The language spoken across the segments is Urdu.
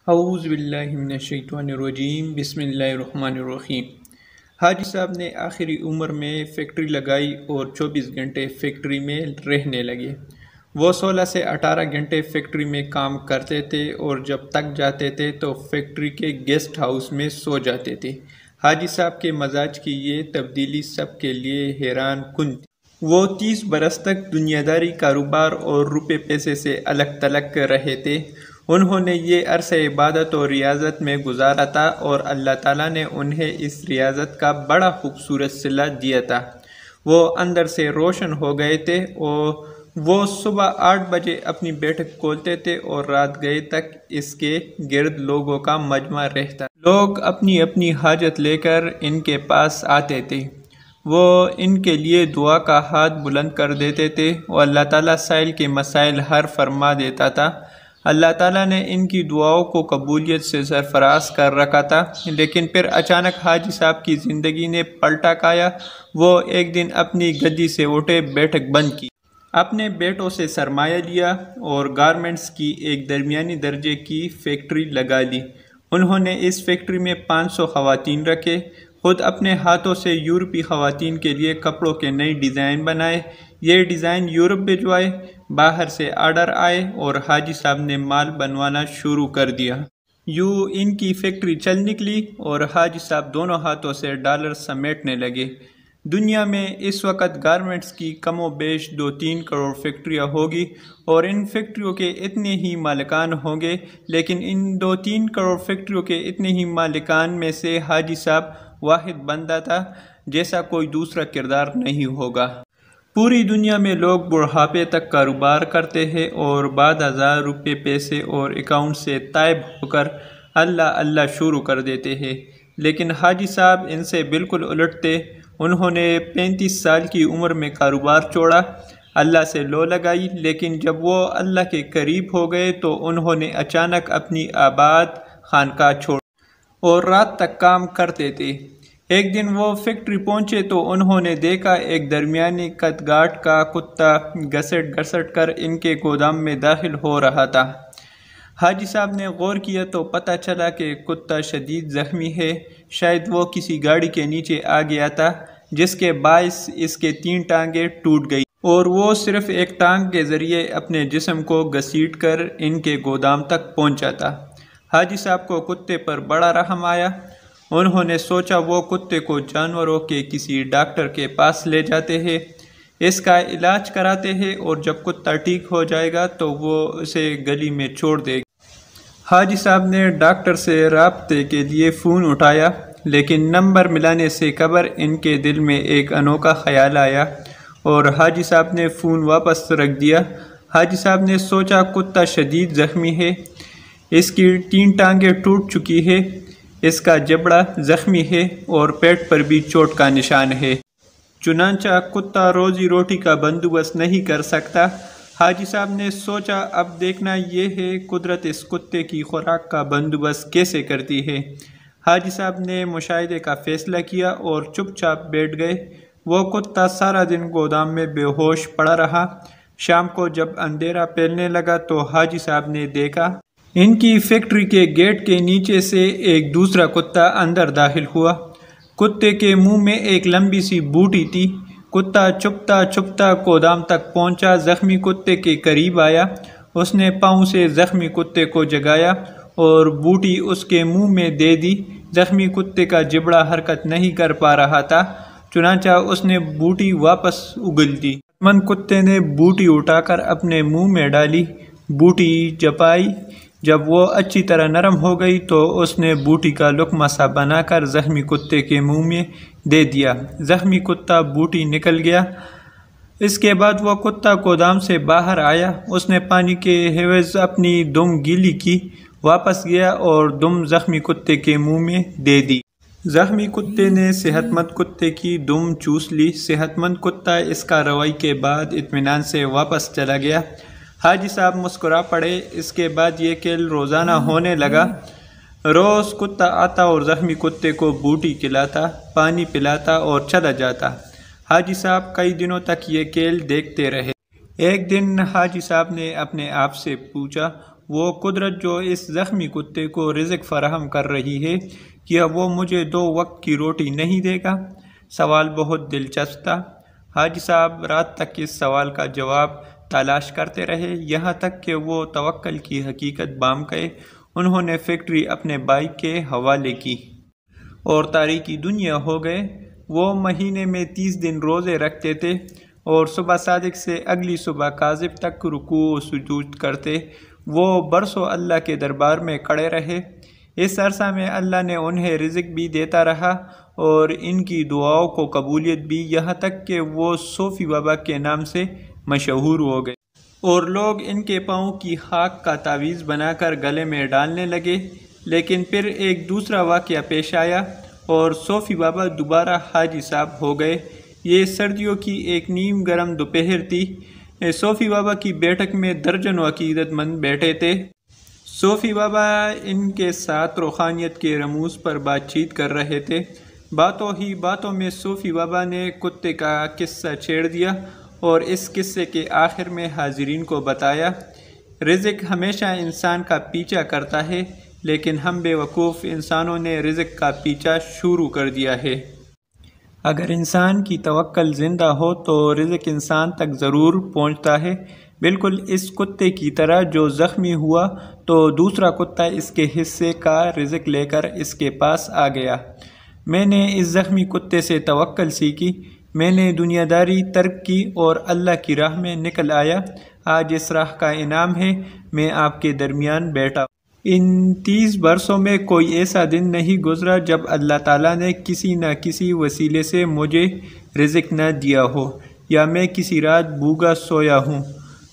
اعوذ باللہ من الشیطان الرجیم بسم اللہ الرحمن الرحیم۔ حاجی صاحب نے آخری عمر میں فیکٹری لگائی اور 24 گھنٹے فیکٹری میں رہنے لگے۔ وہ 16 سے 18 گھنٹے فیکٹری میں کام کرتے تھے اور جب تک جاتے تھے تو فیکٹری کے گیسٹ ہاؤس میں سو جاتے تھے۔ حاجی صاحب کے مزاج کی یہ تبدیلی سب کے لیے حیران کن تھی۔ وہ 30 برس تک دنیا داری، کاروبار اور روپے پیسے سے الگ تھلگ رہے تھے۔ انہوں نے یہ عرصہ عبادت اور ریاضت میں گزارا تھا اور اللہ تعالیٰ نے انہیں اس ریاضت کا بڑا خوبصورت صلہ دیا تھا۔ وہ اندر سے روشن ہو گئے تھے اور وہ صبح 8 بجے اپنی بیٹھک کھولتے تھے اور رات گئے تک اس کے گرد لوگوں کا مجمع رہتا۔ لوگ اپنی اپنی حاجت لے کر ان کے پاس آتے تھے۔ وہ ان کے لیے دعا کا ہاتھ بلند کر دیتے تھے اور اللہ تعالیٰ سائل کے مسائل حل فرما دیتا تھا۔ اللہ تعالیٰ نے ان کی دعاؤں کو قبولیت سے سرفراز کر رکھا تھا، لیکن پھر اچانک حاجی صاحب کی زندگی نے پلٹا کھایا۔ وہ ایک دن اپنی گدی سے اٹھے، بیٹھک بند کی، اپنے بیٹوں سے سرمایہ لیا اور گارمنٹس کی ایک درمیانی درجے کی فیکٹری لگا لی۔ انہوں نے اس فیکٹری میں 500 خواتین رکھے، خود اپنے ہاتھوں سے یورپی خواتین کے لیے کپڑوں کے نئے ڈیزائن بنائے۔ یہ ڈیزائن یورپ بھجوائے، باہر سے آرڈر آئے اور حاجی صاحب نے مال بنوانا شروع کر دیا۔ یوں ان کی فیکٹری چل نکلی اور حاجی صاحب دونوں ہاتھوں سے ڈالر سمیٹنے لگے۔ دنیا میں اس وقت گارمنٹس کی کم و بیش 2-3 کروڑ فیکٹریاں ہوگی اور ان فیکٹریوں کے اتنے ہی مالکان ہوں گے، لیکن ان 2-3 کروڑ فیکٹریوں کے اتنے ہی مالکان میں سے حاجی صاحب واحد بندہ تھا جیسا کوئی دوسرا کردار نہیں ہوگا۔ پوری دنیا میں لوگ بڑھاپے تک کاروبار کرتے ہیں اور بعد 1000 روپے پیسے اور اکاؤنٹ سے طائب ہو کر اللہ اللہ شروع کر دیتے ہیں، لیکن حاجی صاحب ان سے بالکل الٹ تھے۔ انہوں نے 35 سال کی عمر میں کاروبار چھوڑا، اللہ سے لو لگائی، لیکن جب وہ اللہ کے قریب ہو گئے تو انہوں نے اچانک اپنی آباد خانقاہ چھوڑ اور رات تک کام کرتے تھے۔ ایک دن وہ فیکٹری پہنچے تو انہوں نے دیکھا ایک درمیانی قد گاٹ کا کتا گھسٹ گھسٹ کر ان کے گودام میں داخل ہو رہا تھا۔ حاجی صاحب نے غور کیا تو پتہ چلا کہ کتا شدید زخمی ہے، شاید وہ کسی گاڑی کے نیچے آ گیا تھا جس کے باعث اس کے 3 ٹانگیں ٹوٹ گئی اور وہ صرف ایک ٹانگ کے ذریعے اپنے جسم کو گھسیٹ کر ان کے گودام تک پہنچا تھا۔ حاجی صاحب کو کتے پر بڑا رحم آیا۔ انہوں نے سوچا وہ کتے کو جانوروں کے کسی ڈاکٹر کے پاس لے جاتے ہیں، اس کا علاج کراتے ہیں اور جب کتا ٹھیک ہو جائے گا تو وہ اسے گلی میں چھوڑ دے گا۔ حاجی صاحب نے ڈاکٹر سے رابطے کے لیے فون اٹھایا، لیکن نمبر ملانے سے قبل ان کے دل میں ایک انوکھا خیال آیا اور حاجی صاحب نے فون واپس رکھ دیا۔ حاجی صاحب نے سوچا کتا شدید زخمی ہے، اس کی 3 ٹانگیں ٹوٹ چکی ہے، اس کا جبڑا زخمی ہے اور پیٹ پر بھی چوٹ کا نشان ہے، چنانچہ کتا روزی روٹی کا بندوبست نہیں کر سکتا۔ حاجی صاحب نے سوچا اب دیکھنا یہ ہے قدرت اس کتے کی خوراک کا بندوبست کیسے کرتی ہے۔ حاجی صاحب نے مشاہدے کا فیصلہ کیا اور چپ چاپ بیٹھ گئے۔ وہ کتا سارا دن گودام میں بے ہوش پڑا رہا۔ شام کو جب اندھیرا پھیلنے لگا تو حاجی صاحب نے دیکھا ان کی فیکٹری کے گیٹ کے نیچے سے ایک دوسرا کتا اندر داخل ہوا۔ کتے کے منہ میں ایک لمبی سی بوٹی تھی۔ کتا چھپتا چھپتا گودام تک پہنچا، زخمی کتے کے قریب آیا، اس نے پاؤں سے زخمی کتے کو جگایا اور بوٹی اس کے منہ میں دے دی۔ زخمی کتے کا جبڑا حرکت نہیں کر پا رہا تھا، چنانچہ اس نے بوٹی واپس اگل دی۔ من کتے نے بوٹی اٹھا کر اپنے منہ میں ڈالی، بوٹی چبائی۔ جب وہ اچھی طرح نرم ہو گئی تو اس نے بوٹی کا لقمہ سا بنا کر زخمی کتے کے منہ میں دے دیا۔ زخمی کتا بوٹی نکل گیا۔ اس کے بعد وہ کتا گودام سے باہر آیا، اس نے پانی کے عوض اپنی دم گیلی کی، واپس گیا اور دم زخمی کتے کے منہ میں دے دی۔ زخمی کتے نے صحت مند کتے کی دم چوس لی۔ صحت مند کتا اس کارروائی کے بعد اطمینان سے واپس چلا گیا۔ حاجی صاحب مسکرا پڑے۔ اس کے بعد یہ کھیل روزانہ ہونے لگا۔ روز کتا آتا اور زخمی کتے کو بوٹی کھلاتا، پانی پلاتا اور چلا جاتا۔ حاجی صاحب کئی دنوں تک یہ کھیل دیکھتے رہے۔ ایک دن حاجی صاحب نے اپنے آپ سے پوچھا وہ قدرت جو اس زخمی کتے کو رزق فراہم کر رہی ہے، کیا وہ مجھے 2 وقت کی روٹی نہیں دے گا؟ سوال بہت دلچسپ تھا۔ حاجی صاحب رات تک اس سوال کا جواب تلاش کرتے رہے، یہاں تک کہ وہ توکل کی حقیقت بام گئے۔ انہوں نے فیکٹری اپنے بھائی کے حوالے کی اور تاریکی دنیا ہو گئے۔ وہ مہینے میں 30 دن روزے رکھتے تھے اور صبح صادق سے اگلی صبح کاذب تک رکوع و سجود کرتے۔ وہ برسوں اللہ کے دربار میں کھڑے رہے۔ اس عرصہ میں اللہ نے انہیں رزق بھی دیتا رہا اور ان کی دعاؤں کو قبولیت بھی، یہاں تک کہ وہ صوفی بابا کے نام سے مشہور ہو گئے اور لوگ ان کے پاؤں کی خاک کا تعویذ بنا کر گلے میں ڈالنے لگے۔ لیکن پھر ایک دوسرا واقعہ پیش آیا اور صوفی بابا دوبارہ حاجی صاحب ہو گئے۔ یہ سردیوں کی ایک نیم گرم دوپہر تھی۔ صوفی بابا کی بیٹھک میں درجنوں عقیدت مند بیٹھے تھے۔ صوفی بابا ان کے ساتھ روحانیت کے رموز پر بات چیت کر رہے تھے۔ باتوں ہی باتوں میں صوفی بابا نے کتے کا قصہ چھیڑ دیا اور اس قصے کے آخر میں حاضرین کو بتایا، رزق ہمیشہ انسان کا پیچھا کرتا ہے، لیکن ہم بے وقوف انسانوں نے رزق کا پیچھا شروع کر دیا ہے۔ اگر انسان کی توکل زندہ ہو تو رزق انسان تک ضرور پہنچتا ہے، بالکل اس کتے کی طرح جو زخمی ہوا تو دوسرا کتا اس کے حصے کا رزق لے کر اس کے پاس آ گیا۔ میں نے اس زخمی کتے سے توکل سیکھی، میں نے دنیا داری ترک کی اور اللہ کی راہ میں نکل آیا۔ آج اس راہ کا انعام ہے، میں آپ کے درمیان بیٹھا۔ ان 30 برسوں میں کوئی ایسا دن نہیں گزرا جب اللہ تعالیٰ نے کسی نہ کسی وسیلے سے مجھے رزق نہ دیا ہو یا میں کسی رات بھوکا سویا ہوں۔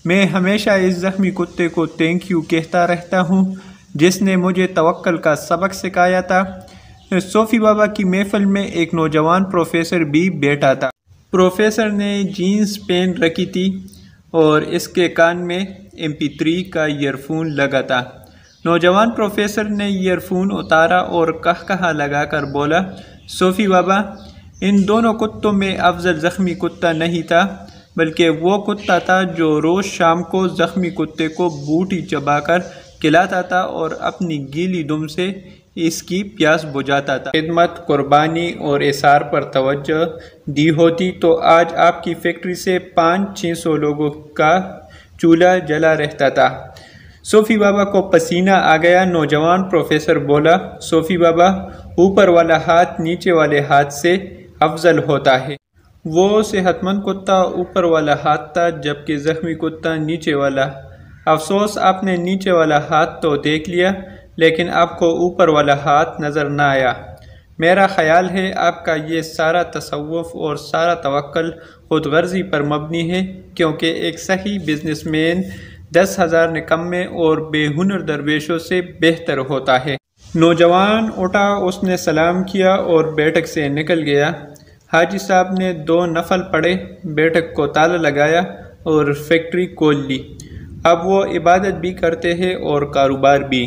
میں ہمیشہ اس زخمی کتے کو تھینک یو کہتا رہتا ہوں جس نے مجھے توکل کا سبق سکھایا تھا۔ صوفی بابا کی محفل میں ایک نوجوان پروفیسر بھی بیٹھا تھا۔ پروفیسر نے جینز پہن رکھی تھی اور اس کے کان میں MP3 کا ایئر فون لگا تھا۔ نوجوان پروفیسر نے ایئر فون اتارا اور کہا لگا کر بولا، صوفی بابا، ان دونوں کتوں میں افضل زخمی کتا نہیں تھا، بلکہ وہ کتا تھا جو روز شام کو زخمی کتے کو بوٹی چبا کر کھلاتا تھا اور اپنی گیلی دم سے اس کی پیاس بجھاتا تھا۔ خدمت، قربانی اور اثار پر توجہ دی ہوتی تو آج آپ کی فیکٹری سے 500-600 لوگوں کا چولہا جلا رہتا تھا۔ صوفی بابا کو پسینہ آ گیا۔ نوجوان پروفیسر بولا، صوفی بابا، اوپر والا ہاتھ نیچے والے ہاتھ سے افضل ہوتا ہے۔ وہ صحت مند کتا اوپر والا ہاتھ تھا جبکہ زخمی کتا نیچے والا۔ افسوس آپ نے نیچے والا ہاتھ تو دیکھ لیا لیکن آپ کو اوپر والا ہاتھ نظر نہ آیا۔ میرا خیال ہے آپ کا یہ سارا تصوف اور سارا توکل خود غرضی پر مبنی ہے، کیونکہ ایک صحیح بزنس مین 10,000 نکمے اور بے ہنر درویشوں سے بہتر ہوتا ہے۔ نوجوان اٹھا، اس نے سلام کیا اور بیٹھک سے نکل گیا۔ حاجی صاحب نے 2 نفل پڑھے، بیٹھک کو تالا لگایا اور فیکٹری کھول لی۔ اب وہ عبادت بھی کرتے ہیں اور کاروبار بھی۔